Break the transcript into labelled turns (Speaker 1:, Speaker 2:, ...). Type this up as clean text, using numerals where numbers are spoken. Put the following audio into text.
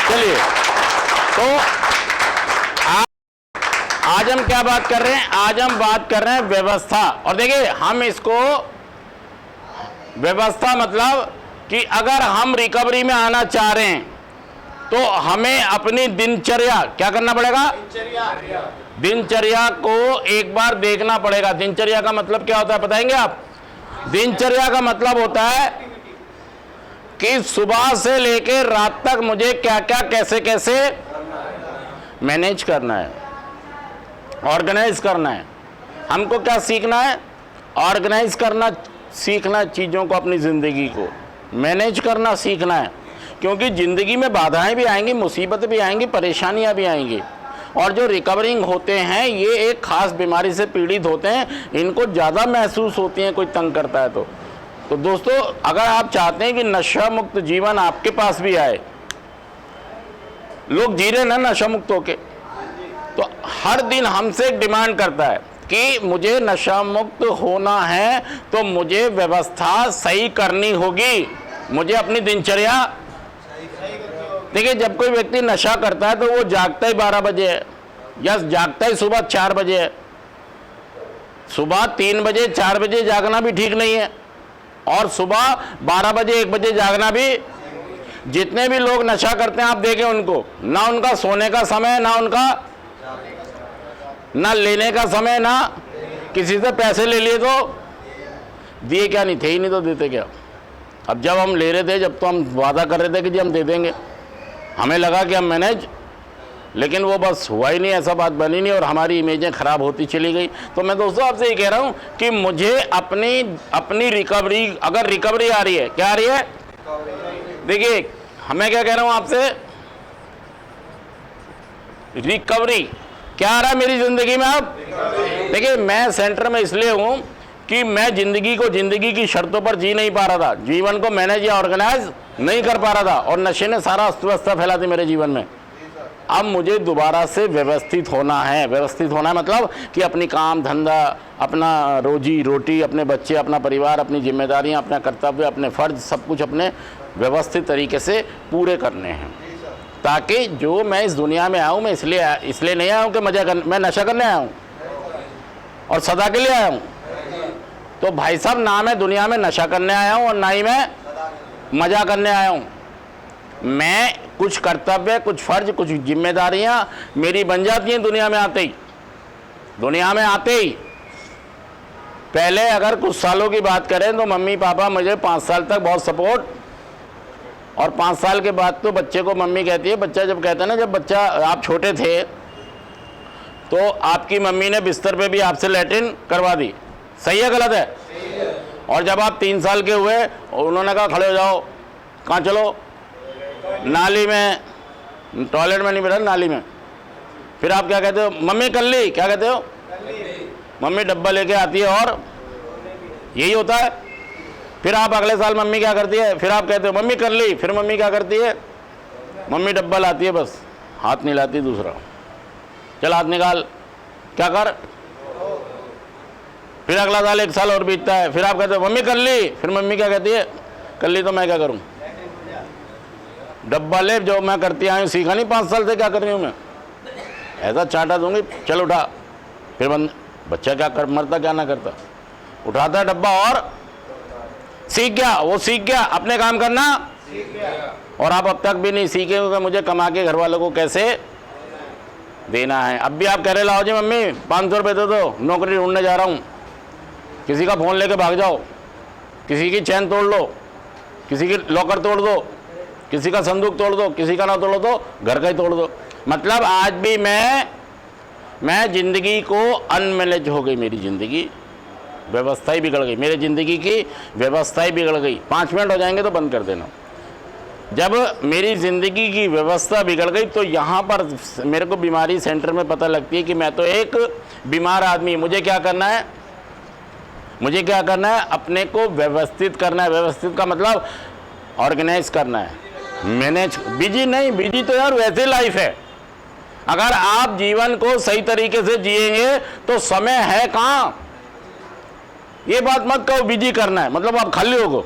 Speaker 1: चलिए, तो आज हम क्या बात कर रहे हैं? आज हम बात कर रहे हैं व्यवस्था। और देखिए, हम इसको व्यवस्था मतलब कि अगर हम रिकवरी में आना चाह रहे हैं तो हमें अपनी दिनचर्या क्या करना पड़ेगा? दिनचर्या को एक बार देखना पड़ेगा। दिनचर्या का मतलब क्या होता है बताएंगे आप? दिनचर्या का मतलब होता है कि सुबह से लेकर रात तक मुझे क्या क्या कैसे कैसे मैनेज करना है, ऑर्गेनाइज करना है। हमको क्या सीखना है? ऑर्गेनाइज करना सीखना, चीज़ों को, अपनी ज़िंदगी को मैनेज करना सीखना है। क्योंकि ज़िंदगी में बाधाएं भी आएंगी, मुसीबतें भी आएंगी, परेशानियां भी आएंगी। और जो रिकवरिंग होते हैं ये एक ख़ास बीमारी से पीड़ित होते हैं, इनको ज़्यादा महसूस होती हैं कोई तंग करता है तो दोस्तों, अगर आप चाहते हैं कि नशा मुक्त जीवन आपके पास भी आए, लोग जी रहे ना नशा मुक्त होके, तो हर दिन हमसे एक डिमांड करता है कि मुझे नशा मुक्त होना है तो मुझे व्यवस्था सही करनी होगी, मुझे अपनी दिनचर्या। देखिए, जब कोई व्यक्ति नशा करता है तो वो जागता ही 12 बजे है या जागता ही सुबह 4 बजे है। सुबह 3 बजे 4 बजे जागना भी ठीक नहीं है, और सुबह 12 बजे 1 बजे जागना भी। जितने भी लोग नशा करते हैं आप देखें उनको, ना उनका सोने का समय, ना उनका ना लेने का समय, ना किसी से पैसे ले लिए तो दिए क्या? नहीं थे ही नहीं तो देते क्या? अब जब हम ले रहे थे, जब तो हम वादा कर रहे थे कि जी हम दे देंगे, हमें लगा कि हम मैनेज, लेकिन वो बस हुआ ही नहीं, ऐसा बात बनी नहीं और हमारी इमेजें ख़राब होती चली गई। तो मैं दोस्तों आपसे ये कह रहा हूँ कि मुझे अपनी रिकवरी, अगर रिकवरी आ रही है, क्या आ रही है? देखिए, हमें क्या कह रहा हूँ आपसे, रिकवरी क्या आ रहा है मेरी ज़िंदगी में? अब देखिए, मैं सेंटर में इसलिए हूँ कि मैं ज़िंदगी को ज़िंदगी की शर्तों पर जी नहीं पा रहा था, जीवन को मैनेज या ऑर्गेनाइज नहीं कर पा रहा था, और नशे ने सारा अस्तव्यस्ता फैला दी मेरे जीवन में। अब मुझे दोबारा से व्यवस्थित होना है। व्यवस्थित होना है मतलब कि अपनी काम धंधा, अपना रोजी रोटी, अपने बच्चे, अपना परिवार, अपनी जिम्मेदारियां, अपना कर्तव्य, अपने फ़र्ज, सब कुछ अपने व्यवस्थित तरीके से पूरे करने हैं, ताकि जो मैं इस दुनिया में आऊँ, मैं इसलिए नहीं आया हूँ कि मैं नशा करने आया हूँ और सदा के लिए आया हूँ। तो भाई साहब, ना मैं दुनिया में नशा करने आया हूँ और ना ही मैं मज़ा करने आया हूँ। मैं कुछ कर्तव्य, कुछ फ़र्ज, कुछ जिम्मेदारियाँ मेरी बन जाती हैं दुनिया में आते ही। दुनिया में आते ही पहले अगर कुछ सालों की बात करें तो मम्मी पापा मुझे 5 साल तक बहुत सपोर्ट, और 5 साल के बाद तो बच्चे को मम्मी कहती है। बच्चा जब कहता है ना, जब बच्चा आप छोटे थे तो आपकी मम्मी ने बिस्तर पे भी आपसे लैट्रिन करवा दी, सही है गलत है? और जब आप 3 साल के हुए, उन्होंने कहा खड़े हो जाओ, कहाँ चलो? नाली में, टॉयलेट में नहीं बेटा, नाली में। फिर आप क्या कहते हो? मम्मी कर ली, क्या कहते हो? मम्मी डब्बा लेके आती है और यही होता है। फिर आप अगले साल मम्मी क्या करती है? फिर आप कहते हो मम्मी कर ली, फिर मम्मी क्या करती है? मम्मी डब्बा लाती है, बस हाथ नहीं लाती दूसरा, चल हाथ निकाल, क्या कर? फिर अगला साल 1 साल और बीतता है, फिर आप कहते हो मम्मी कर ली, फिर मम्मी क्या कहती है? कर ली तो मैं क्या करूं? डब्बा ले, जो मैं करती आई सीखा नहीं 5 साल से, क्या कर रही हूँ मैं? ऐसा चाटा दूंगी, चल उठा। फिर बच्चा क्या कर, मरता क्या ना करता, उठाता है डब्बा और सीख गया, वो सीख गया अपने काम करना। और आप अब तक भी नहीं सीखे कि मुझे कमा के घर वालों को कैसे देना है। अब भी आप कह रहे लाओ जी मम्मी 500 रुपये दे दो, नौकरी ढूंढने जा रहा हूँ। किसी का फ़ोन लेके भाग जाओ, किसी की चैन तोड़ लो, किसी की लॉकर तोड़ दो, किसी का संदूक तोड़ दो, किसी का ना तोड़ो तो घर का ही तोड़ दो। मतलब आज भी मैं ज़िंदगी को अनमैनेज हो गई, मेरी ज़िंदगी व्यवस्था ही बिगड़ गई, मेरी ज़िंदगी की व्यवस्था ही बिगड़ गई। 5 मिनट हो जाएंगे तो बंद कर देना। जब मेरी ज़िंदगी की व्यवस्था बिगड़ गई तो यहाँ पर मेरे को बीमारी सेंटर में पता लगती है कि मैं तो एक बीमार आदमी। मुझे क्या करना है? मुझे क्या करना है? अपने को व्यवस्थित करना है। व्यवस्थित का मतलब ऑर्गेनाइज करना है, मैनेज। बिजी नहीं, बिजी तो यार वैसे लाइफ है। अगर आप जीवन को सही तरीके से जिएंगे तो समय है कहाँ। ये बात मत कहो बिजी करना है मतलब आप खाली होगो।